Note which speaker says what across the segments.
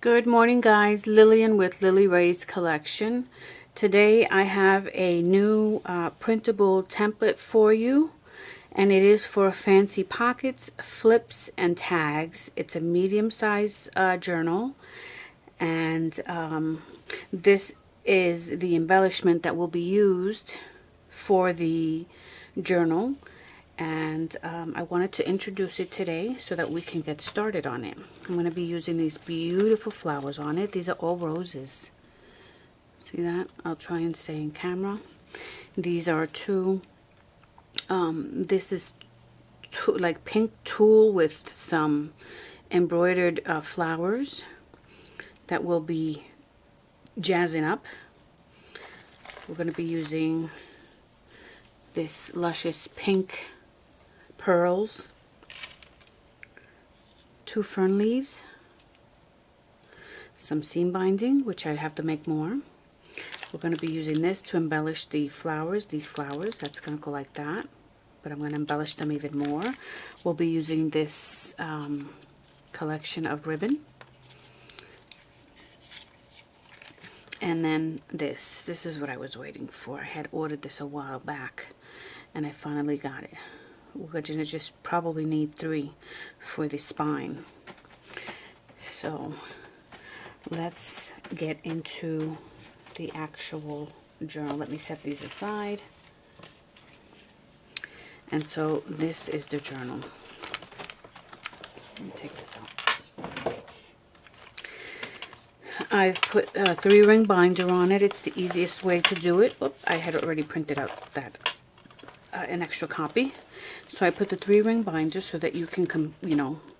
Speaker 1: Good morning, guys. Lillian with Lily Ray's collection. Today I have a new printable template for you, and it is for fancy pockets, flips, and tags. It's a medium-sized journal, and this is the embellishment that will be used for the journal. And I wanted to introduce it today so that we can get started on it. I'm going to be using these beautiful flowers on it. These are all roses. See that? I'll try and stay in camera. These are this is like pink tulle with some embroidered flowers that will be jazzing up. We're going to be using this luscious pink pearls, 2 fern leaves, some seam binding, which I have to make more. We're going to be using this to embellish the flowers, these flowers. That's going to go like that, but I'm going to embellish them even more. We'll be using this collection of ribbon. And then this is what I was waiting for. I had ordered this a while back, and I finally got it. We're going to just probably need 3 for the spine. So let's get into the actual journal. Let me set these aside. And so this is the journal. Let me take this out. I've put a 3-ring binder on it. It's the easiest way to do it. Oops, I had already printed out that an extra copy. So I put the 3-ring binder so that you can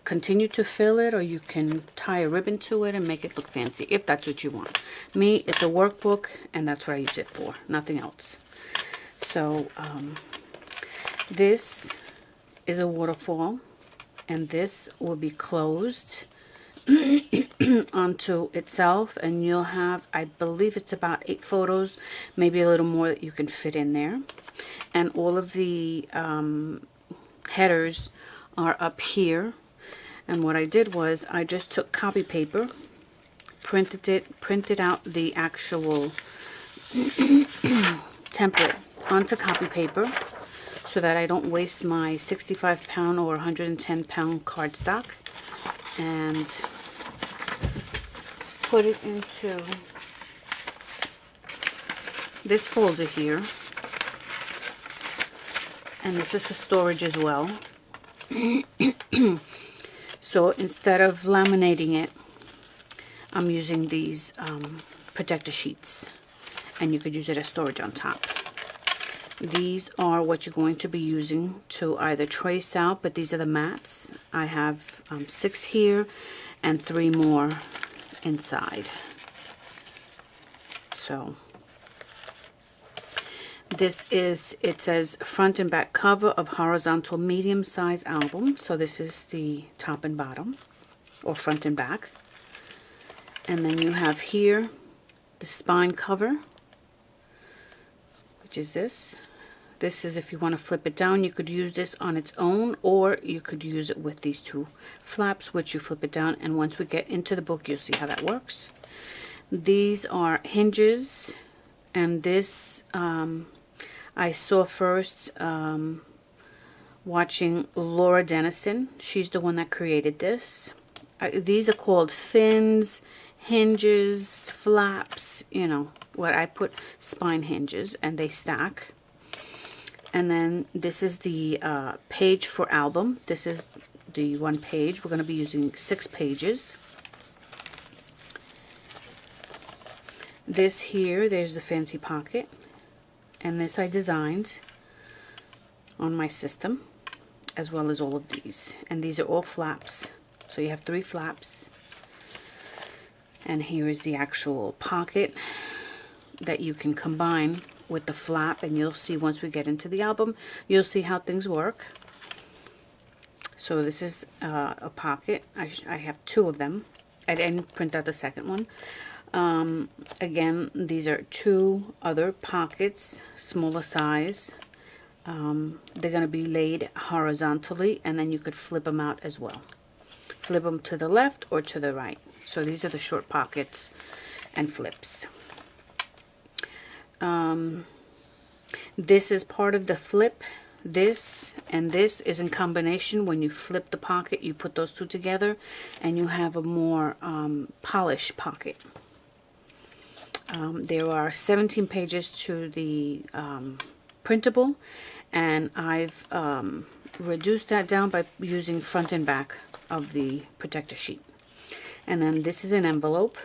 Speaker 1: continue to fill it, or you can tie a ribbon to it and make it look fancy if that's what you want. Me, it's a workbook, and that's what I use it for, nothing else. So this is a waterfall, and this will be closed onto itself, and you'll have, I believe it's about 8 photos, maybe a little more that you can fit in there. And all of the headers are up here. And what I did was I just took copy paper, printed out the actual template onto copy paper so that I don't waste my 65-pound or 110-pound cardstock, and put it into this folder here. And this is for storage as well. So instead of laminating it, I'm using these protector sheets, and you could use it as storage on top. These are what you're going to be using to either trace out, but these are the mats. I have 6 here and 3 more inside. So this is, it says front and back cover of horizontal medium size album. So this is the top and bottom, or front and back. And then you have here the spine cover, which is this. This is if you want to flip it down, you could use this on its own, or you could use it with these 2 flaps, which you flip it down. And once we get into the book, you'll see how that works. These are hinges, and this I saw first watching Laura Dennison. She's the one that created this. These are called fins, hinges, flaps, you know what I put, spine hinges, and they stack. And then this is the page for album. This is the 1 page. We're going to be using 6 pages. This here, there's the fancy pocket. And this I designed on my system, as well as all of these. And these are all flaps. So you have 3 flaps. And here is the actual pocket that you can combine with the flap. And you'll see once we get into the album, you'll see how things work. So this is a pocket. I have 2 of them. I didn't print out the second one. Again, these are 2 other pockets, smaller size. They're going to be laid horizontally, and then you could flip them out as well. flip them to the left or to the right. So these are the short pockets and flips. This is part of the flip. This and this is in combination. When you flip the pocket, you put those two together and you have a more polished pocket. There are 17 pages to the printable, and I've reduced that down by using front and back of the protector sheet. And then this is an envelope,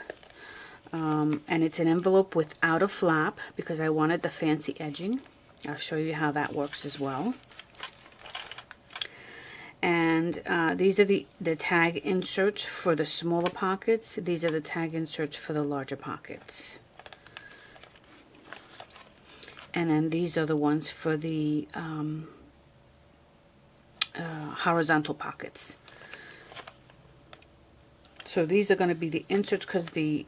Speaker 1: and it's an envelope without a flap because I wanted the fancy edging. I'll show you how that works as well. And these are the tag inserts for the smaller pockets. These are the tag inserts for the larger pockets. And then these are the ones for the horizontal pockets. So these are going to be the inserts because the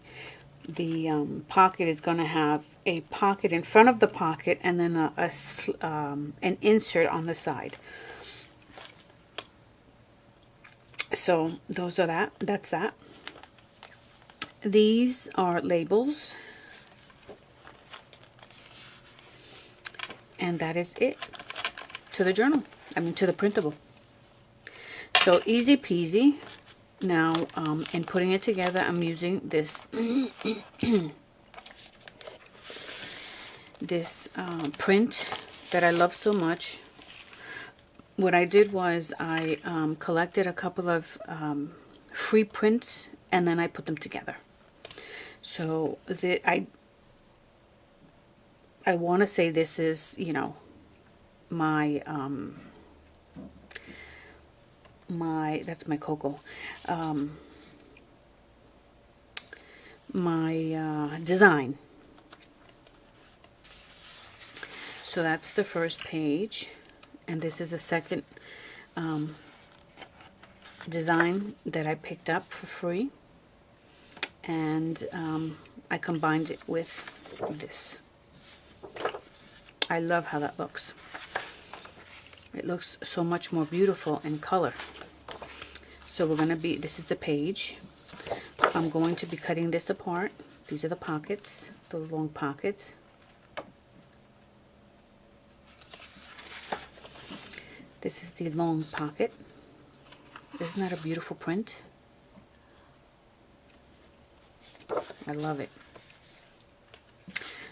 Speaker 1: pocket is going to have a pocket in front of the pocket and then an insert on the side. So those are that's that. These are labels. And that is it to the journal. To the printable. So easy peasy. Now, in putting it together, I'm using this this print that I love so much. What I did was I collected a couple of free prints and then I put them together. So I want to say this is, my that's my cocoa. My design. So that's the first page, and this is a second design that I picked up for free, and I combined it with this. I love how that looks. It looks so much more beautiful in color. So we're going to be, this is the page. I'm going to be cutting this apart. These are the pockets, the long pockets. This is the long pocket. Isn't that a beautiful print? I love it.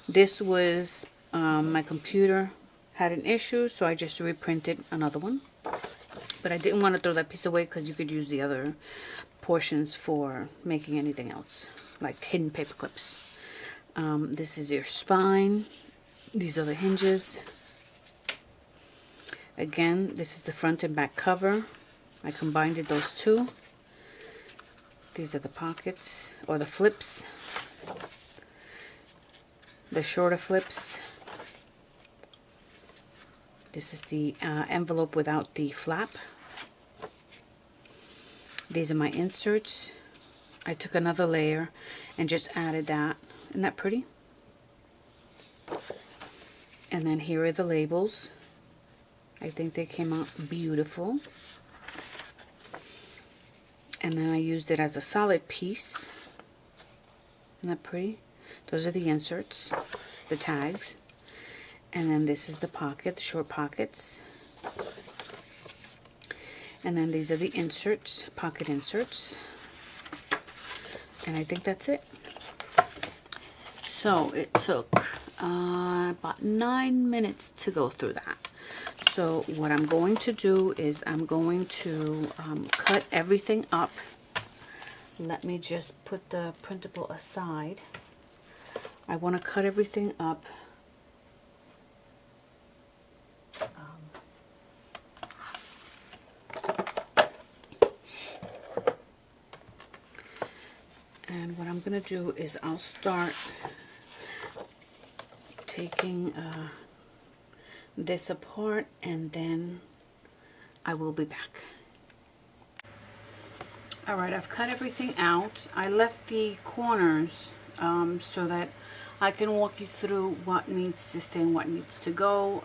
Speaker 1: This was, my computer had an issue, so I just reprinted another one. But I didn't want to throw that piece away because you could use the other portions for making anything else, like hidden paper clips. This is your spine. These are the hinges. Again, this is the front and back cover. I combined those two. These are the pockets, or the flips. The shorter flips. This is the envelope without the flap. These are my inserts. I took another layer and just added that. Isn't that pretty? And then here are the labels. I think they came out beautiful. And then I used it as a solid piece. Isn't that pretty? Those are the inserts, the tags. And then this is the pocket, the short pockets. And then these are the inserts, pocket inserts. And I think that's it. So it took about 9 minutes to go through that. So what I'm going to do is I'm going to cut everything up. Let me just put the printable aside. I want to cut everything up. And what I'm going to do is I'll start taking this apart, and then I will be back. Alright, I've cut everything out. I left the corners so that I can walk you through what needs to stay and what needs to go.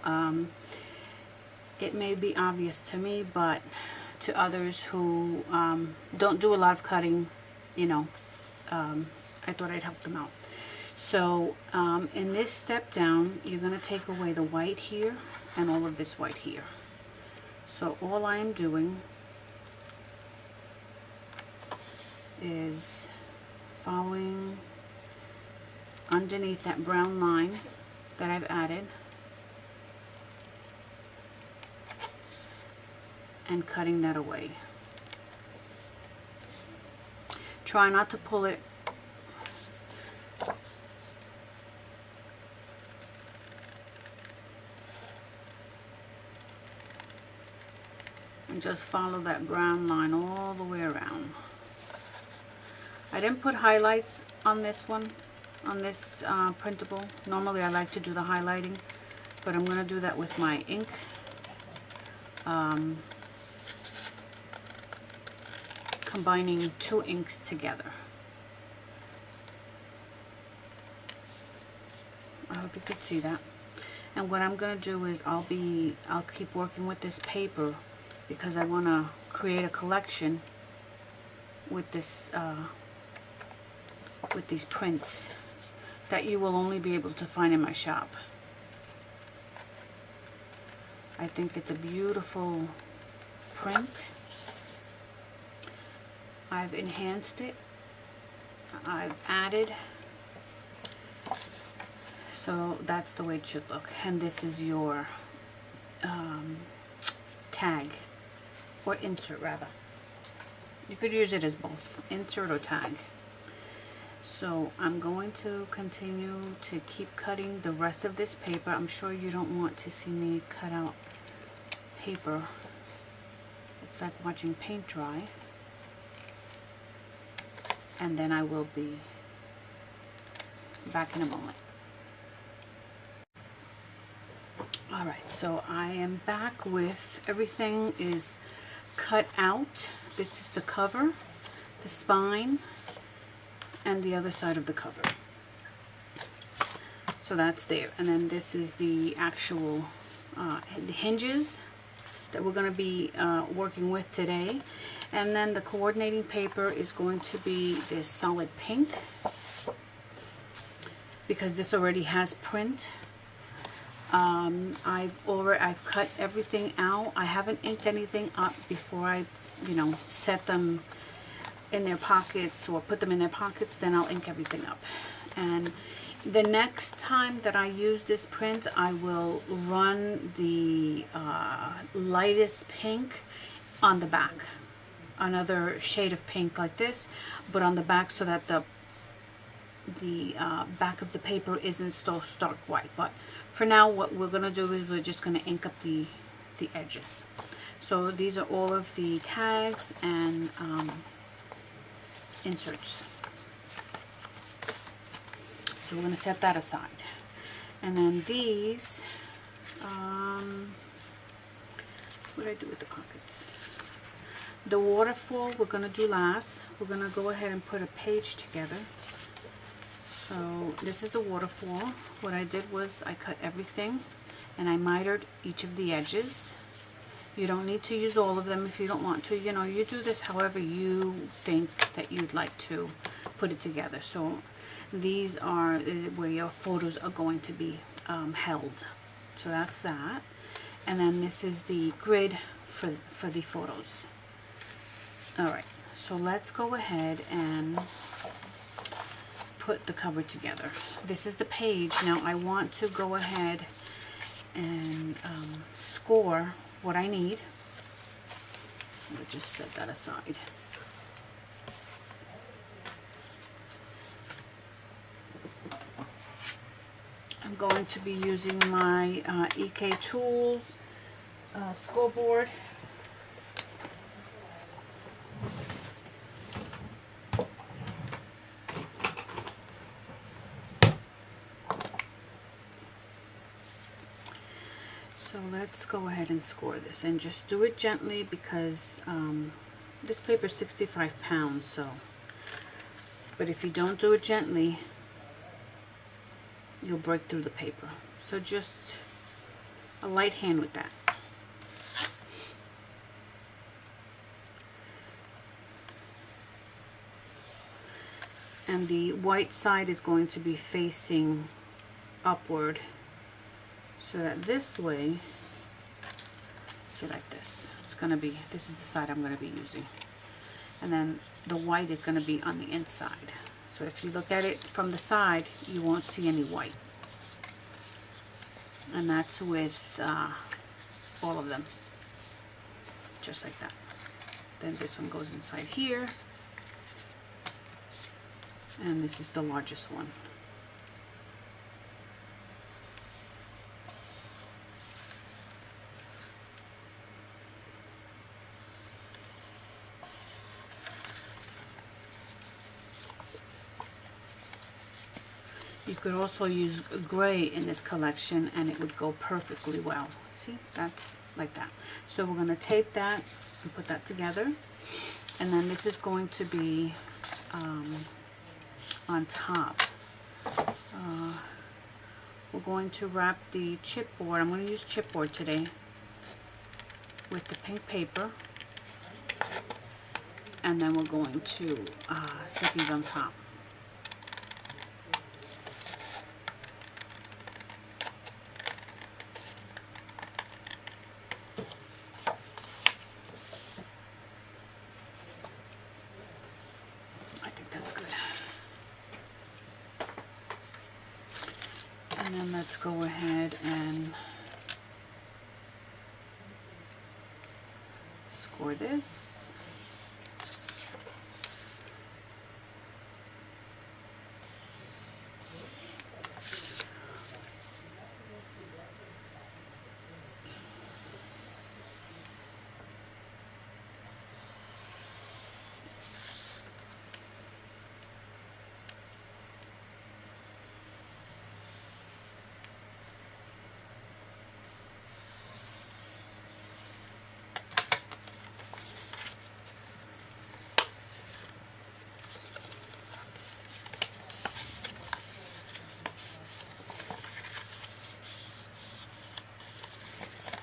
Speaker 1: It may be obvious to me, but to others who don't do a lot of cutting, you know, I thought I'd help them out. So in this step down, you're going to take away the white here and all of this white here. So all I am doing is following underneath that brown line that I've added and cutting that away. Try not to pull it and just follow that brown line all the way around. I didn't put highlights on this one, on this printable. Normally I like to do the highlighting, but I'm going to do that with my ink. Combining two inks together. I hope you could see that. And what I'm going to do is I'll keep working with this paper because I want to create a collection with this with these prints that you will only be able to find in my shop. I think it's a beautiful print. I've enhanced it. I've added. So that's the way it should look. And this is your tag, or insert rather. You could use it as both, insert or tag. So I'm going to continue to keep cutting the rest of this paper. I'm sure you don't want to see me cut out paper. It's like watching paint dry. And then I will be back in a moment. Alright, so I am back with everything is cut out. This is the cover, the spine, and the other side of the cover. So that's there. And then this is the actual the hinges that we're going to be working with today. And then the coordinating paper is going to be this solid pink, because this already has print. I've cut everything out. I haven't inked anything up before I, set them in their pockets or put them in their pockets. Then I'll ink everything up. And the next time that I use this print, I will run the lightest pink on the back, another shade of pink like this, but on the back, so that the back of the paper isn't so stark white. But for now, what we're going to do is we're just going to ink up the edges. So these are all of the tags and inserts. So we're going to set that aside. And then these, what did I do with the pockets? The waterfall we're going to do last. We're going to go ahead and put a page together. So this is the waterfall. What I did was I cut everything and I mitered each of the edges. You don't need to use all of them if you don't want to. You do this however you think that you'd like to put it together. So these are where your photos are going to be held. So that's that. And then this is the grid for the photos. Alright, so let's go ahead and put the cover together. This is the page. Now I want to go ahead and score what I need. So we'll just set that aside. I'm going to be using my EK Tools scoreboard. So let's go ahead and score this, and just do it gently because this paper is 65 pounds. So, but if you don't do it gently, you'll break through the paper. So just a light hand with that. and the white side is going to be facing upward, so that this way, see, like this, it's going to be, this is the side I'm going to be using, and then the white is going to be on the inside. So if you look at it from the side, you won't see any white, and that's with all of them, just like that. Then this one goes inside here, and this is the largest one. You could also use gray in this collection and it would go perfectly well. See, that's like that. So we're going to tape that and put that together, and then this is going to be on top. We're going to wrap the chipboard. I'm going to use chipboard today with the pink paper, and then we're going to set these on top. I think that's good. And then let's go ahead and score this.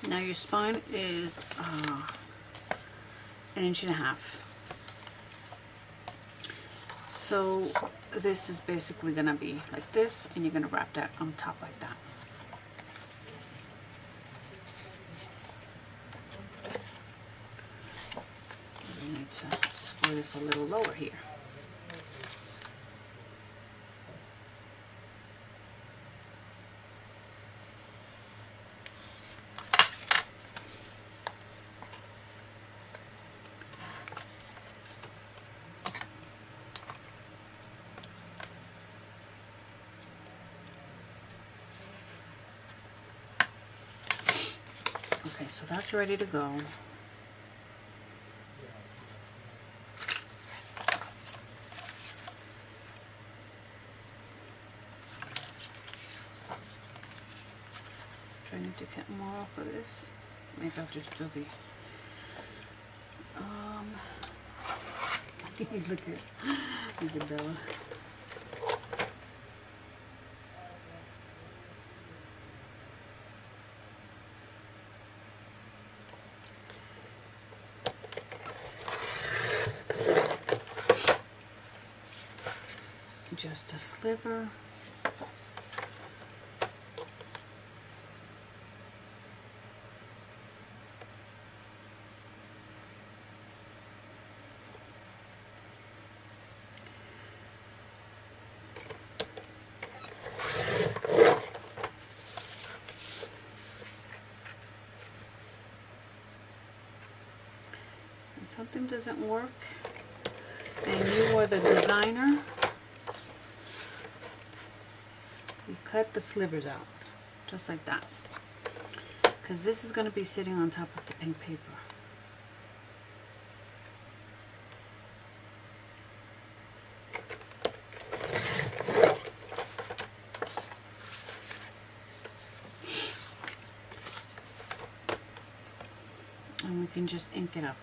Speaker 1: Now your spine is 1.5 inches. So this is basically going to be like this, and you're going to wrap that on top like that. We need to score this a little lower here. Okay, so that's ready to go. Do I need to cut more off of this? Maybe I'll just do the look at Bella. Just a sliver. If something doesn't work and you are the designer, you cut the slivers out, just like that, because this is going to be sitting on top of the pink paper. And we can just ink it up.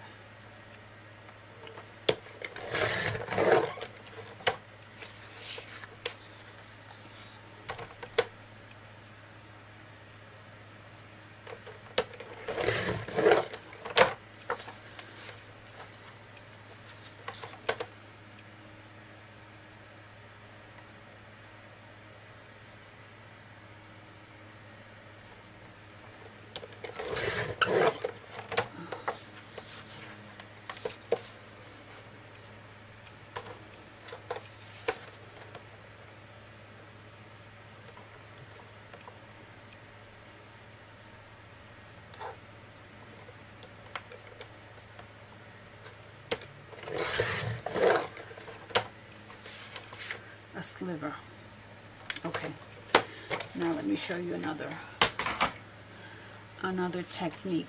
Speaker 1: a sliver. Okay, now let me show you another technique.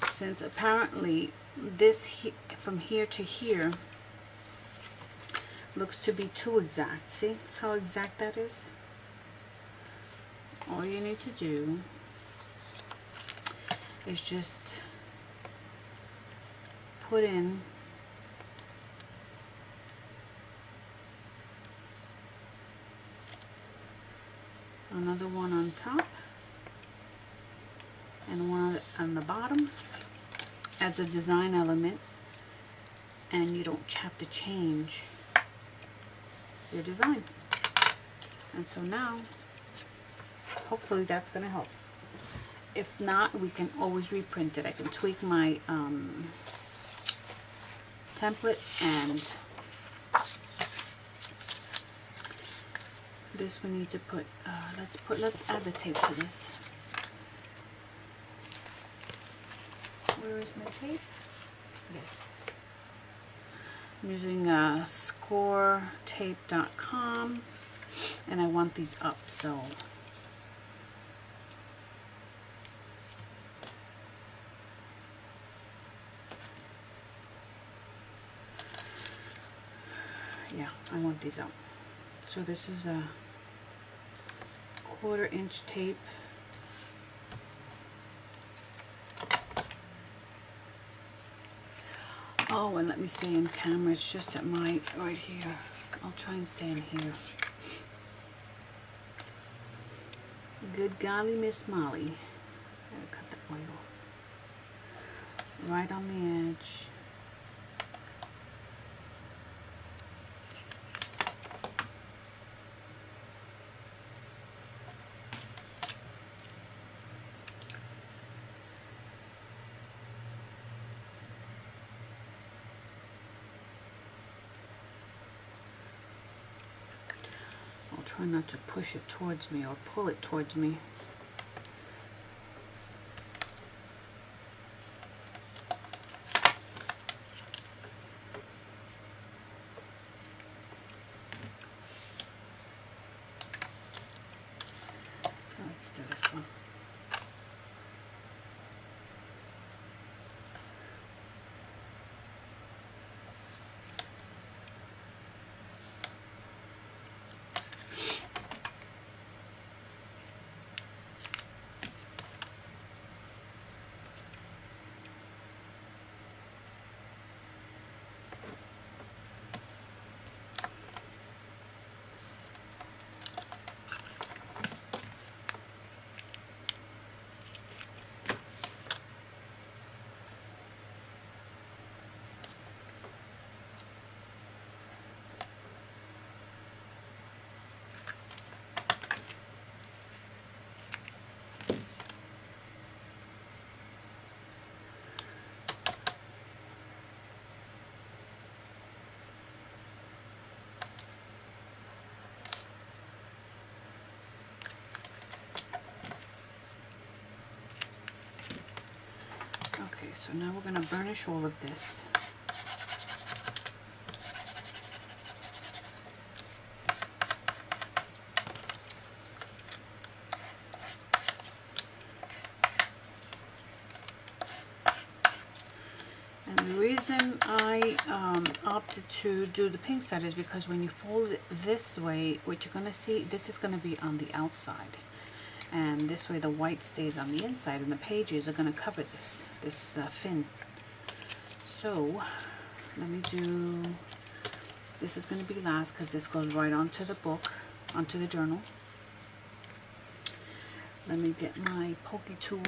Speaker 1: Since apparently this from here to here looks to be too exact. See how exact that is? All you need to do is just put in another one on top and one on the bottom as a design element, and you don't have to change your design. And so now hopefully that's going to help. If not, we can always reprint it. I can tweak my template, and this we need to put, let's add the tape to this. Where is my tape? Yes. I'm using scoretape.com, and I want these up, so yeah, I want these out. So this is a 1/4 inch tape. Oh, and let me stay in camera. It's just at my, right here. I'll try and stay in here. Good golly, Miss Molly. Gotta cut that white off. Right on the edge. Try not to push it towards me or pull it towards me. Let's do this one. Okay, so now we're going to burnish all of this. And the reason I opted to do the pink side is because when you fold it this way, what you're going to see, this is going to be on the outside. And this way the white stays on the inside, and the pages are going to cover this fin. So let me do, this is going to be last because this goes right onto the book, onto the journal. Let me get my pokey tool.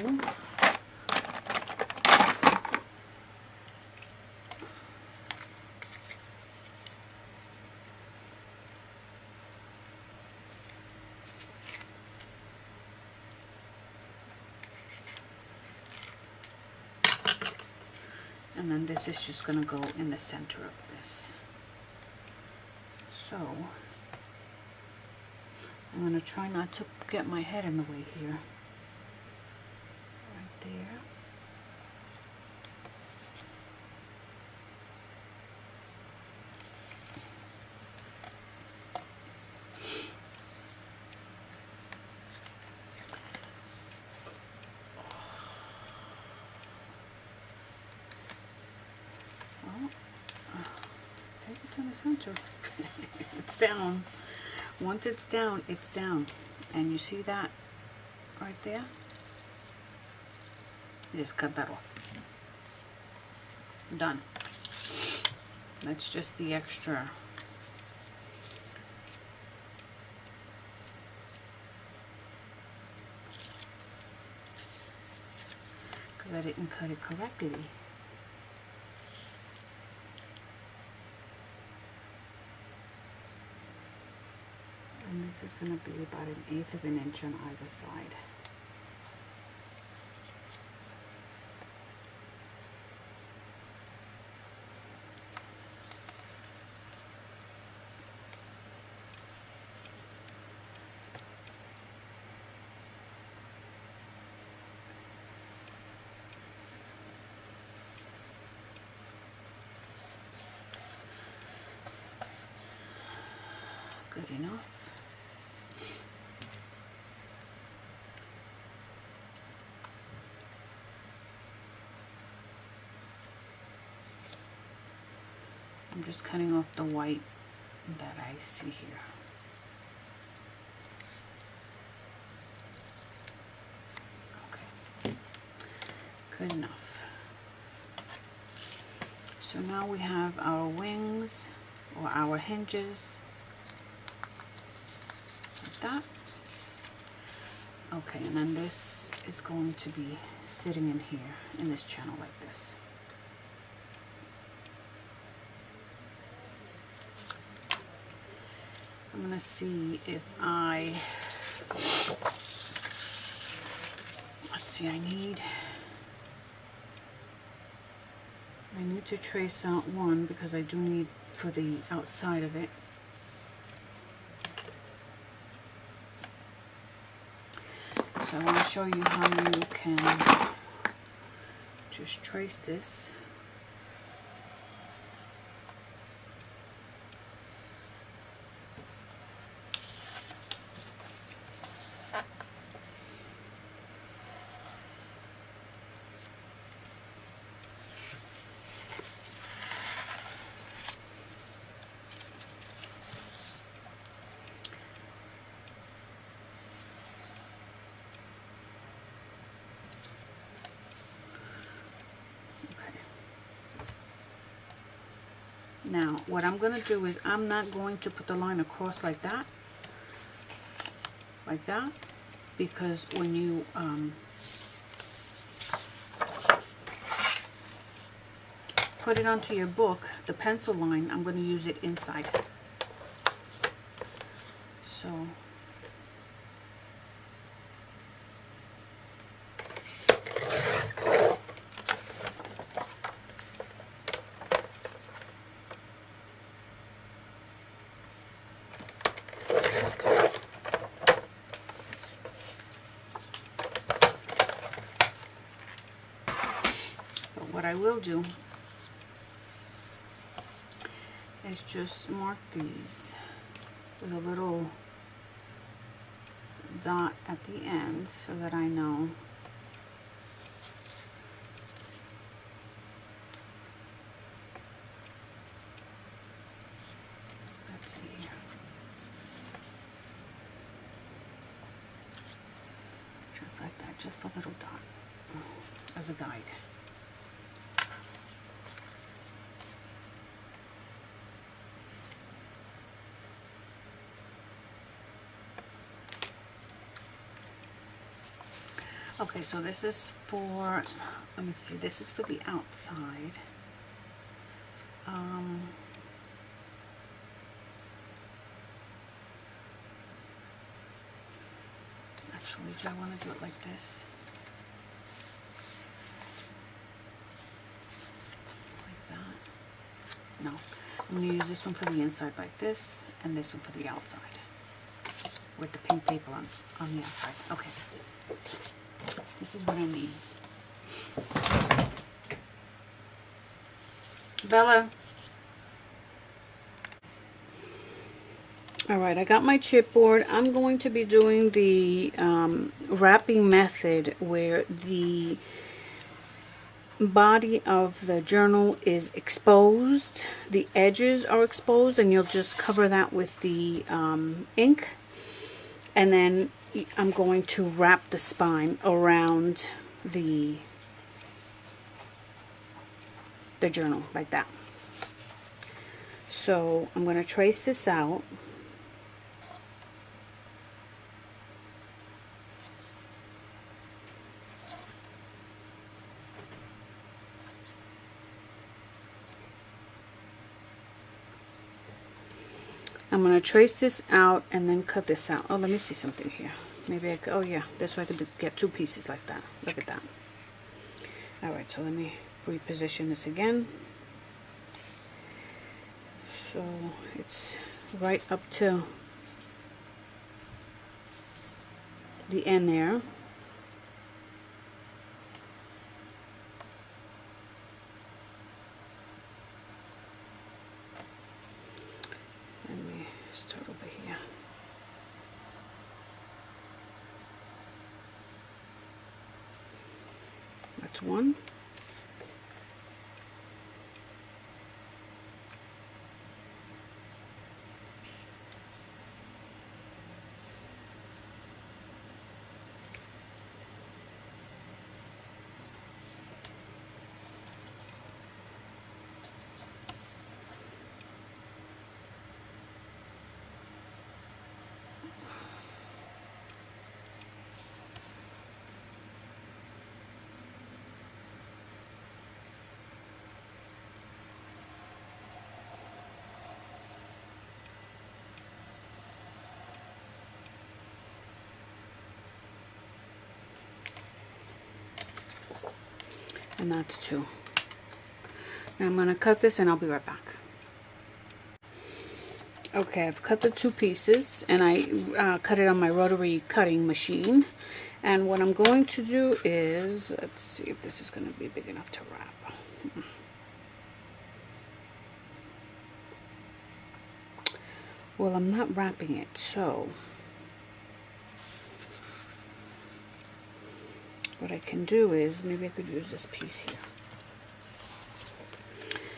Speaker 1: And then this is just going to go in the center of this. So I'm going to try not to get my head in the way here. Right there. it's in the center. It's down. Once it's down, it's down. And you see that right there? Just cut that off. Done. That's just the extra. Because I didn't cut it correctly. And this is going to be about 1/8 of an inch on either side. Good enough. I'm just cutting off the white that I see here. Okay, good enough. So now we have our wings or our hinges like that. Okay, and then this is going to be sitting in here in this channel like this. I'm going to see if let's see, I need to trace out one because I do need for the outside of it. So I want to show you how you can just trace this. Now, what I'm going to do is I'm not going to put the line across like that, because when you put it onto your book, the pencil line, I'm going to use it inside. So what I will do is just mark these with a little dot at the end so that I know let's see here. Just like that, just a little dot as a guide. Okay, so this is for, let me see, this is for the outside. Actually, do I want to do it like this? Like that? No. I'm going to use this one for the inside like this, and this one for the outside. With the pink paper on the outside. Okay. This is what I need. Bella. Alright, I got my chipboard. I'm going to be doing the wrapping method where the body of the journal is exposed, the edges are exposed, and you'll just cover that with the ink. And then I'm going to wrap the spine around the journal like that. So I'm going to trace this out. I'm going to trace this out and then cut this out. Oh, let me see something here. Maybe I could, oh yeah, this way I could get two pieces like that. Look at that. Alright, so let me reposition this again. So it's right up to the end there. Let me start over here. That's one. And that's two. Now I'm going to cut this and I'll be right back. Okay, I've cut the two pieces and I cut it on my rotary cutting machine. And what I'm going to do is, let's see if this is going to be big enough to wrap. Well, I'm not wrapping it, so what I can do is, maybe I could use this piece here,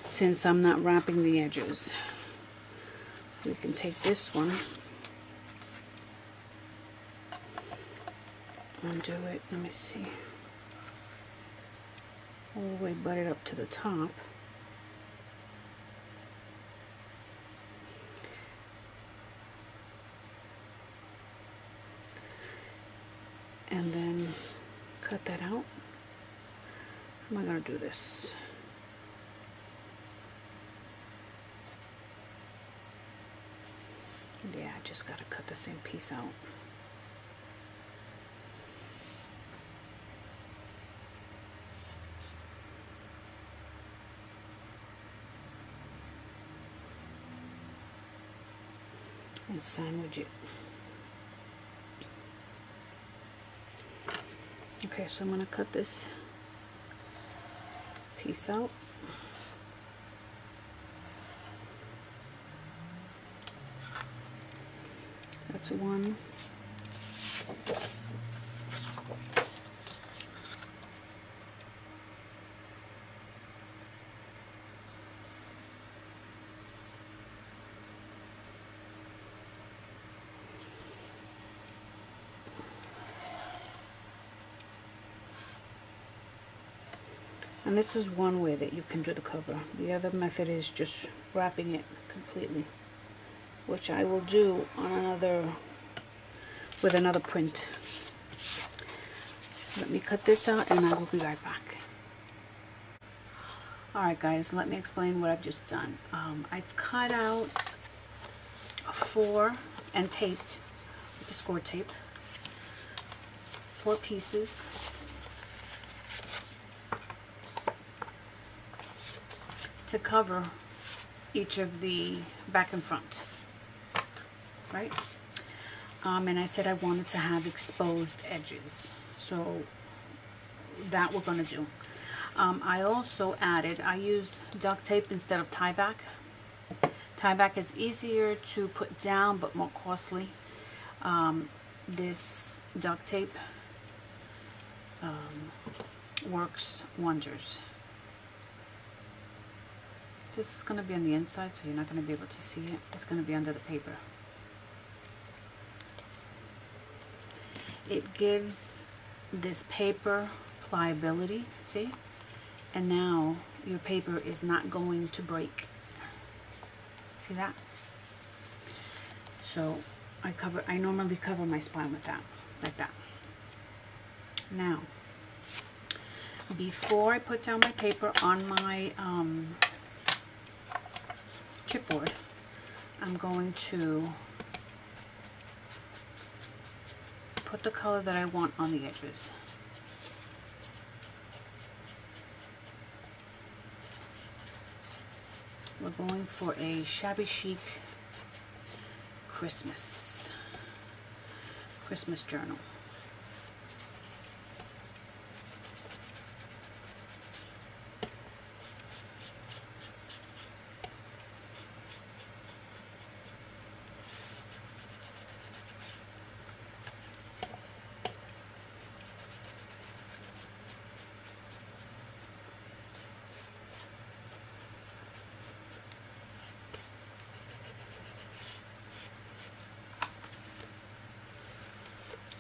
Speaker 1: since I'm not wrapping the edges. We can take this one, undo it, let me see, all the way butted up to the top. And then cut that out. How am I going to do this? Yeah, I just got to cut the same piece out. And sandwich it. Okay, so I'm going to cut this piece out. That's one. And this is one way that you can do the cover. The other method is just wrapping it completely, which I will do on with another print. Let me cut this out and I will be right back. Alright guys, let me explain what I've just done. I've cut out 4 and taped with the score tape, 4 pieces. To cover each of the back and front, right? And I said I wanted to have exposed edges, so that we're going to do. I also added, I used duct tape instead of tie back. Tie back is easier to put down but more costly. This duct tape works wonders. This is going to be on the inside, so you're not going to be able to see it. It's going to be under the paper. It gives this paper pliability, see? And now your paper is not going to break. See that? So I normally cover my spine with that, like that. Now, before I put down my paper on my chipboard, I'm going to put the color that I want on the edges. We're going for a shabby chic Christmas journal.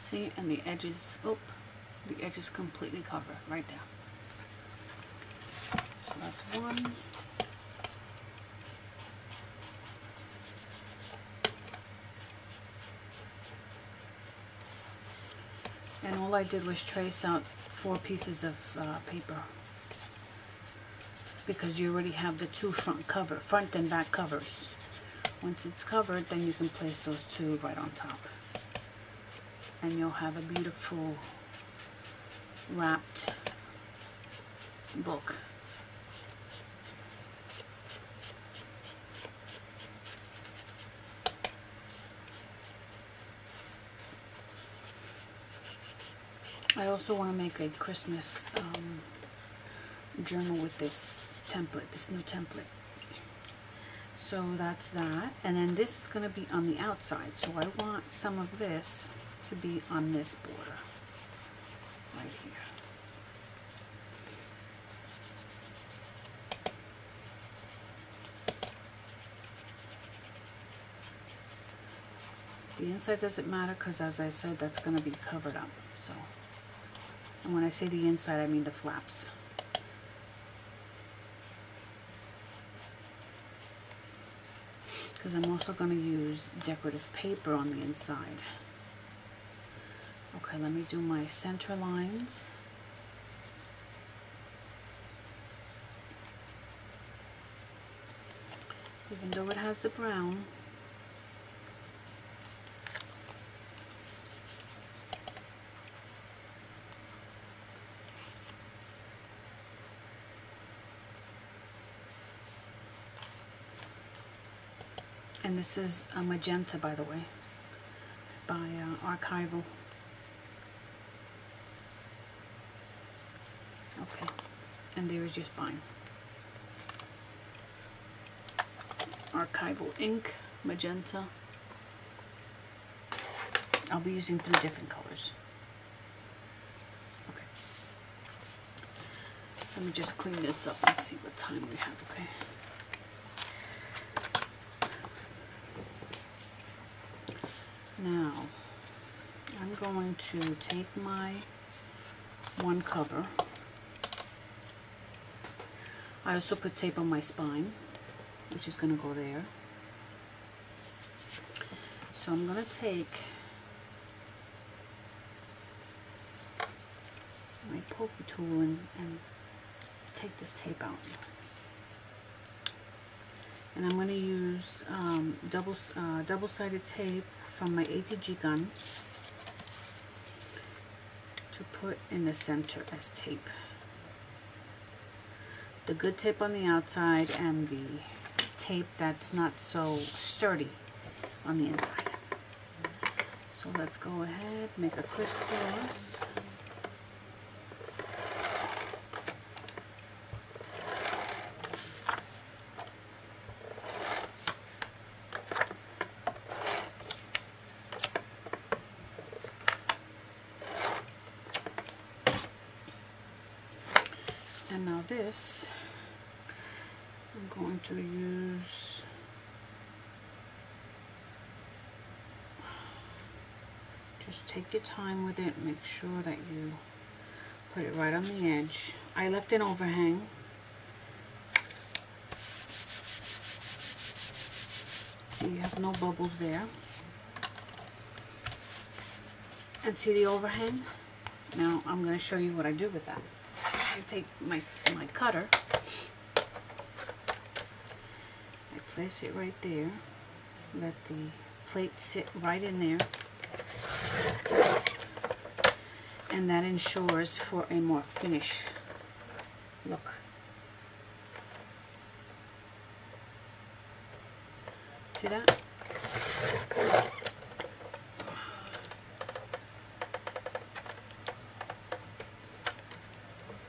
Speaker 1: See, and the edges, oh, the edges completely cover right there. So that's one. And all I did was trace out 4 pieces of paper, because you already have the 2 front and back covers. Once it's covered, then you can place those 2 right on top. And you'll have a beautiful wrapped book. I also want to make a Christmas journal with this template, this new template. So that's that. And then this is going to be on the outside. So I want some of this to be on this border right here. The inside doesn't matter, because as I said, that's going to be covered up. So, and when I say the inside, I mean the flaps. Because I'm also going to use decorative paper on the inside. Okay, let me do my center lines. Even though it has the brown, and this is a magenta, by the way, by Archival. Okay, and there is your spine. Archival ink, magenta. I'll be using 3 different colors. Okay. Let me just clean this up and see what time we have, okay? Now, I'm going to take my one cover. I also put tape on my spine, which is going to go there. So I'm going to take my pokey tool and take this tape out. And I'm going to use double-sided tape from my ATG gun to put in the center as tape. The good tape on the outside and the tape that's not so sturdy on the inside. So let's go ahead, make a crisscross. And now this, I'm I'm going to use just take your time with it. Make sure that you put it right on the edge. I left an overhang. See, you have no bubbles there. And see the overhang? Now I'm going to show you what I do with that. I take my cutter, I place it right there, let the plate sit right in there, and that ensures for a more finished look. See that?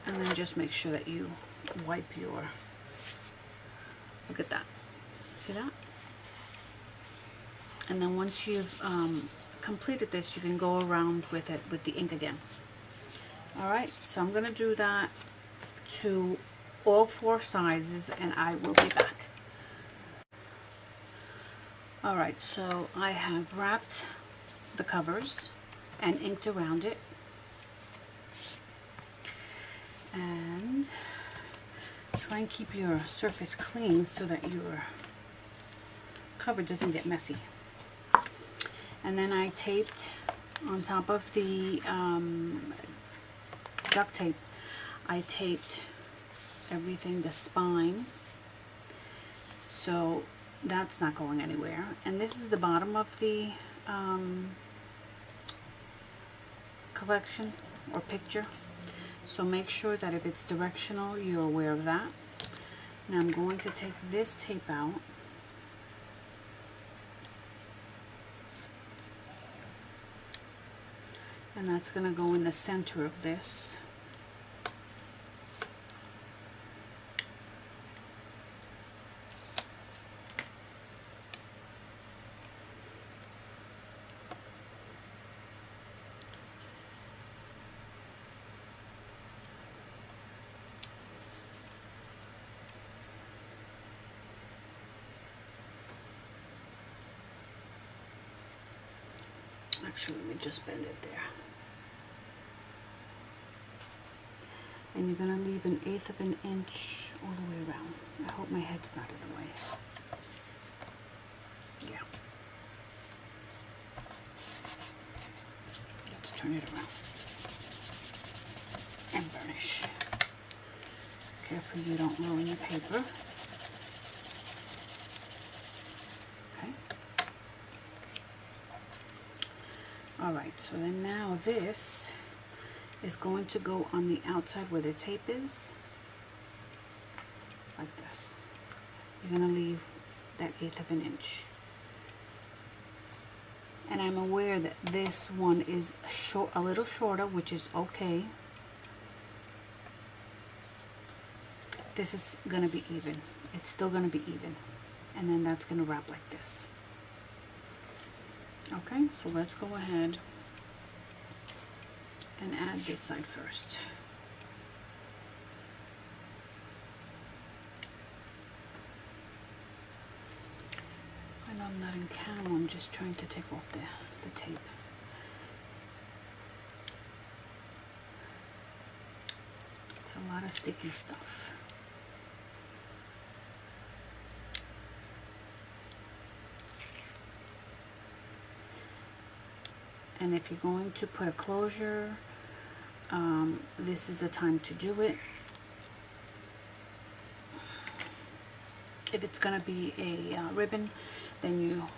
Speaker 1: And then just make sure that you wipe your, look at that, see that? And then once you've completed this, you can go around with it with the ink again. Alright, so I'm going to do that to all 4 sizes and I will be back. Alright, so I have wrapped the covers and inked around it. And try and keep your surface clean so that your cover doesn't get messy. And then I taped on top of the duct tape, I taped everything, the spine, so that's not going anywhere. And this is the bottom of the collection or picture. So make sure that if it's directional, you're aware of that. Now I'm going to take this tape out. And that's going to go in the center of this. Actually, let me just bend it there. And you're going to leave 1/8 of an inch all the way around. I hope my head's not in the way. Yeah. Let's turn it around. And burnish. Careful you don't ruin your paper. Alright, so then now this is going to go on the outside where the tape is, like this. You're going to leave that 1/8 of an inch. And I'm aware that this one is short, a little shorter, which is okay. This is going to be even. It's still going to be even. And then that's going to wrap like this. Okay, so let's go ahead and add this side first. I know I'm not in camera, I'm just trying to take off the tape. It's a lot of sticky stuff. And if you're going to put a closure, this is the time to do it. If it's going to be a ribbon, then you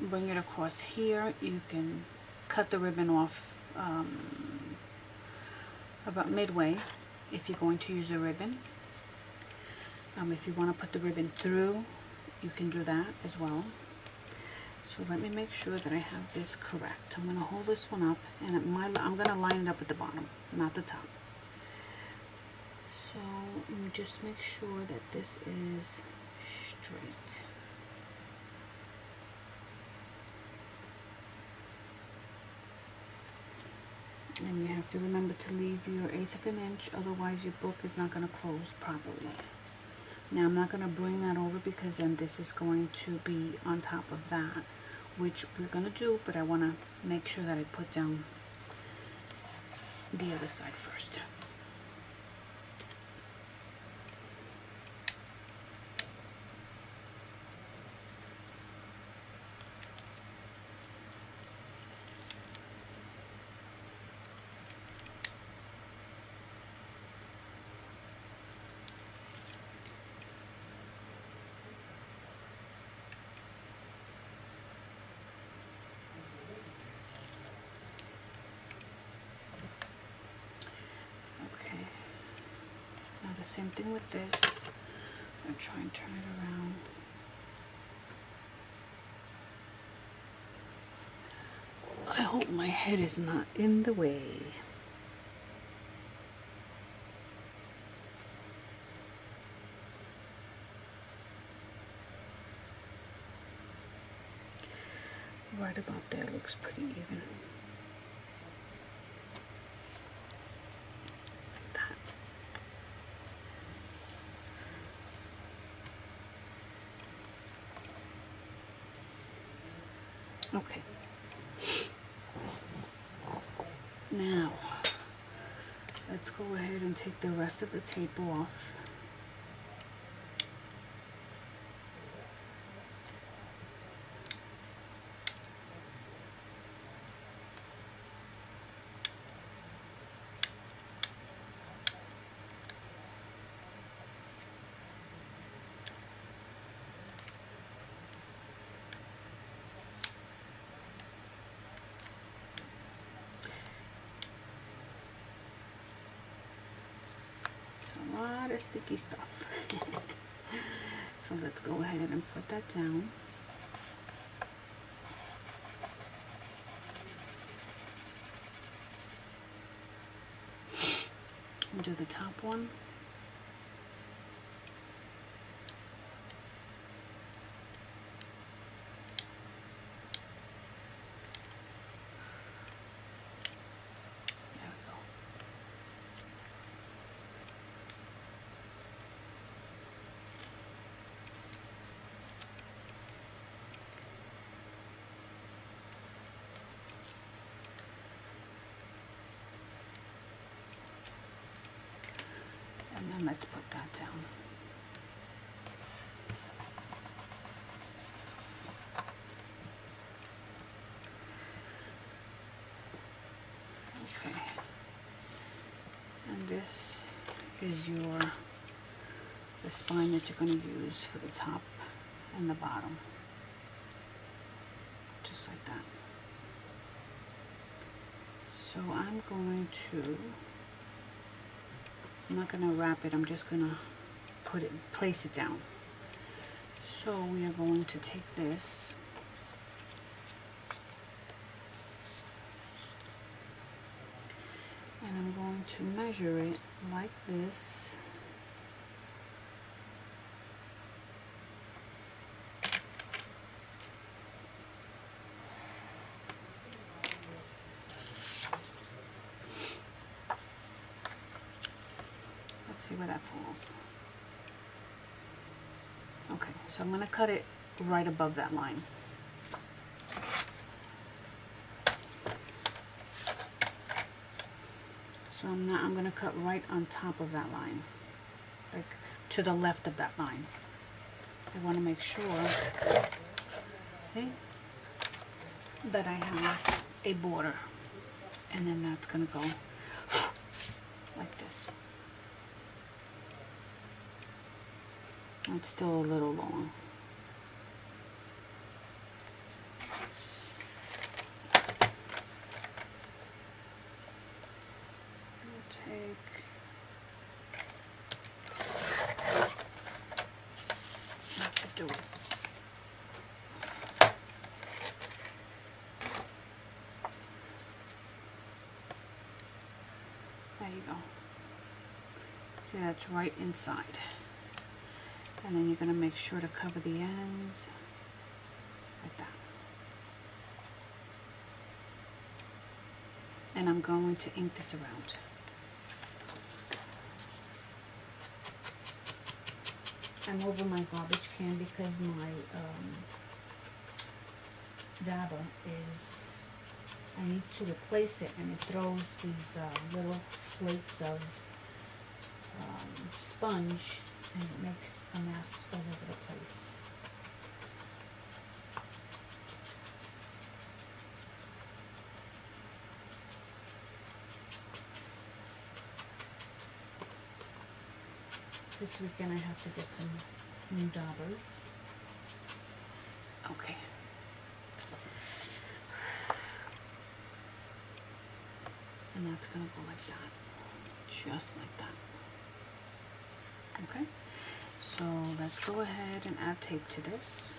Speaker 1: bring it across here. You can cut the ribbon off about midway if you're going to use a ribbon. If you want to put the ribbon through, you can do that as well. So let me make sure that I have this correct. I'm going to hold this one up, and I'm going to line it up at the bottom, not the top. So let me just make sure that this is straight. And you have to remember to leave your 1/8 of an inch, otherwise your book is not going to close properly. Now I'm not going to bring that over because then this is going to be on top of that, which we're going to do, but I want to make sure that I put down the other side first. Now the same thing with this. I'm going to try and turn it around. I hope my head is not in the way. Right about there looks pretty even. Like that. Okay. Now, let's go ahead and take the rest of the tape off. It's a lot of sticky stuff. So let's go ahead and put that down. And do the top one. And then let's put that down. Okay. And this is the spine that you're going to use for the top and the bottom. Just like that. So I'm not going to wrap it, I'm just going to place it down. So we are going to take this and I'm going to measure it like this. See where that falls. Okay, so I'm going to cut it right above that line. So I'm going to cut right on top of that line, like to the left of that line. I want to make sure, okay, that I have a border, and then that's going to go like this. It's still a little long. That should do it. There you go. See, that's right inside. And then you're going to make sure to cover the ends like that. And I'm going to ink this around. I'm over my garbage can because my dabber is, I need to replace it, and it throws these little flakes of sponge, and it makes a mess all over the place. This weekend I have to get some new daubers. Okay. And that's gonna go like that. Just like that. Okay. So let's go ahead and add tape to this.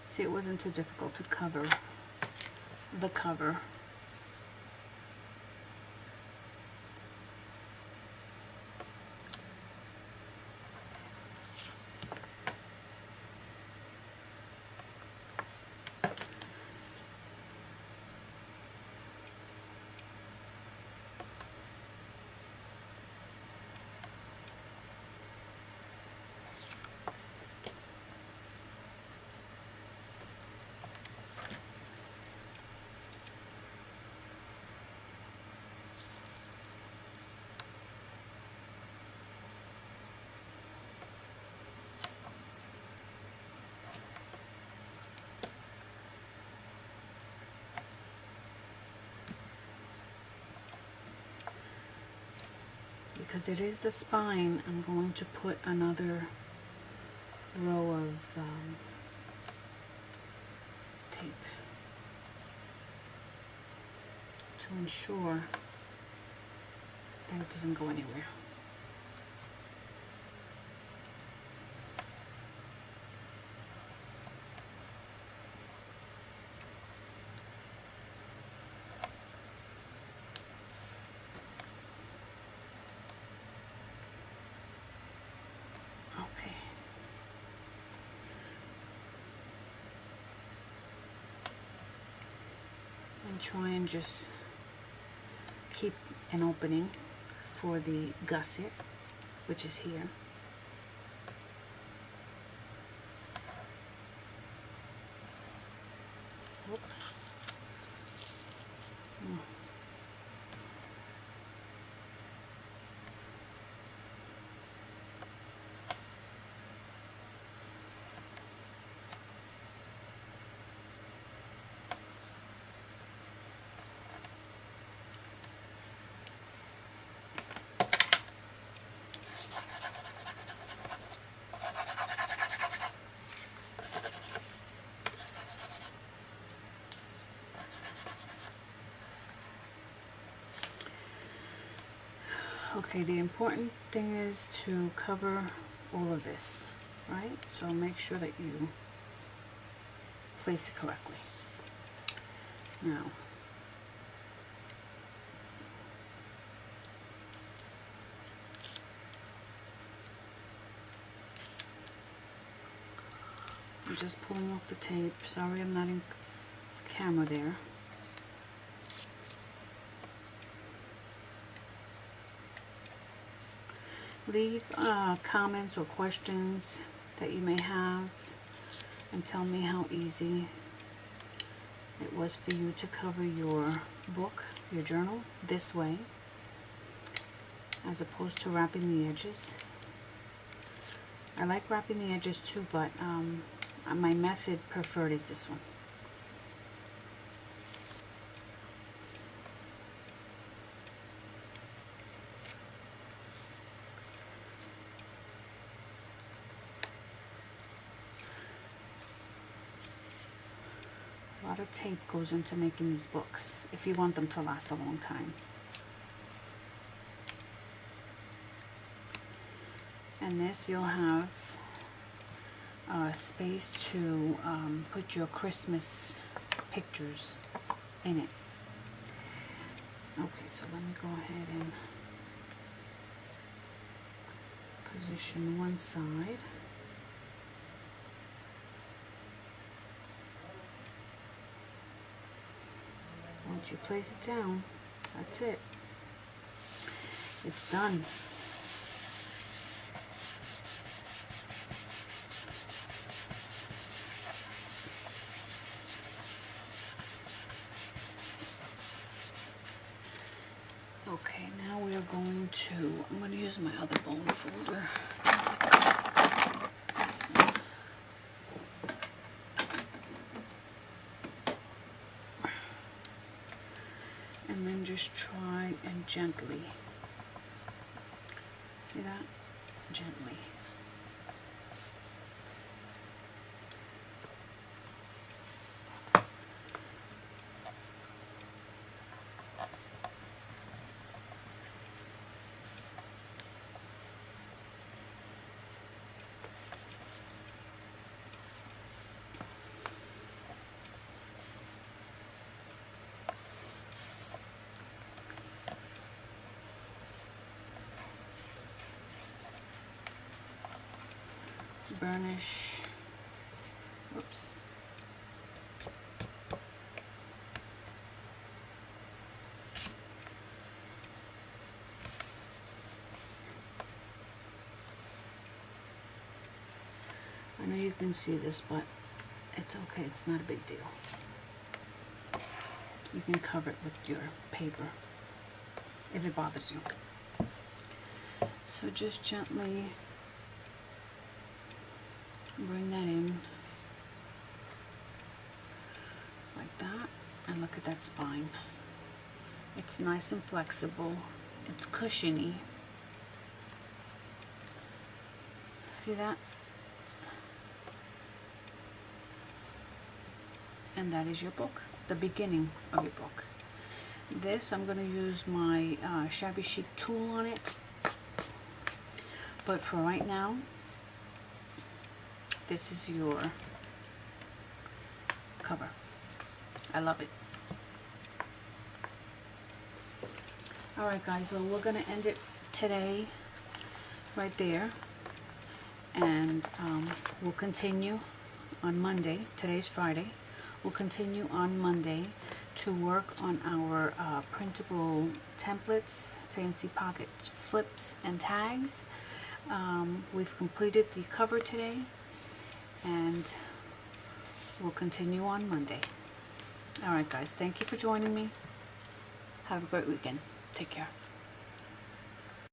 Speaker 1: See, it wasn't too difficult to cover the cover. Because it is the spine, I'm going to put another row of tape to ensure that it doesn't go anywhere. Okay. And try and just keep an opening for the gusset, which is here. Whoop. Okay, the important thing is to cover all of this, right? So make sure that you place it correctly. Now, I'm just pulling off the tape. Sorry, I'm not in camera there. Leave comments or questions that you may have, and tell me how easy it was for you to cover your book, your journal, this way, as opposed to wrapping the edges. I like wrapping the edges too, but my method preferred is this one. A lot of tape goes into making these books if you want them to last a long time. And this, you'll have space to put your Christmas pictures in it. Okay, so let me go ahead and position one side. Once you place it down, that's it. It's done. Okay, now we are going to, I'm going to use my other bone folder. This one. And then just try and gently, see that? Gently. Burnish. Whoops. I know you can see this, but it's okay. It's not a big deal. You can cover it with your paper if it bothers you. So just gently bring that in like that, and look at that spine. It's nice and flexible. It's cushiony. See that? And that is your book, the beginning of your book. This, I'm going to use my shabby chic tool on it, but for right now, this is your cover. I love it. Alright guys, well we're going to end it today right there, and we'll continue on Monday. Today's Friday. We'll continue on Monday to work on our printable templates, fancy pocket flips, and tags. We've completed the cover today, and we'll continue on Monday. Alright guys, thank you for joining me. Have a great weekend. Take care.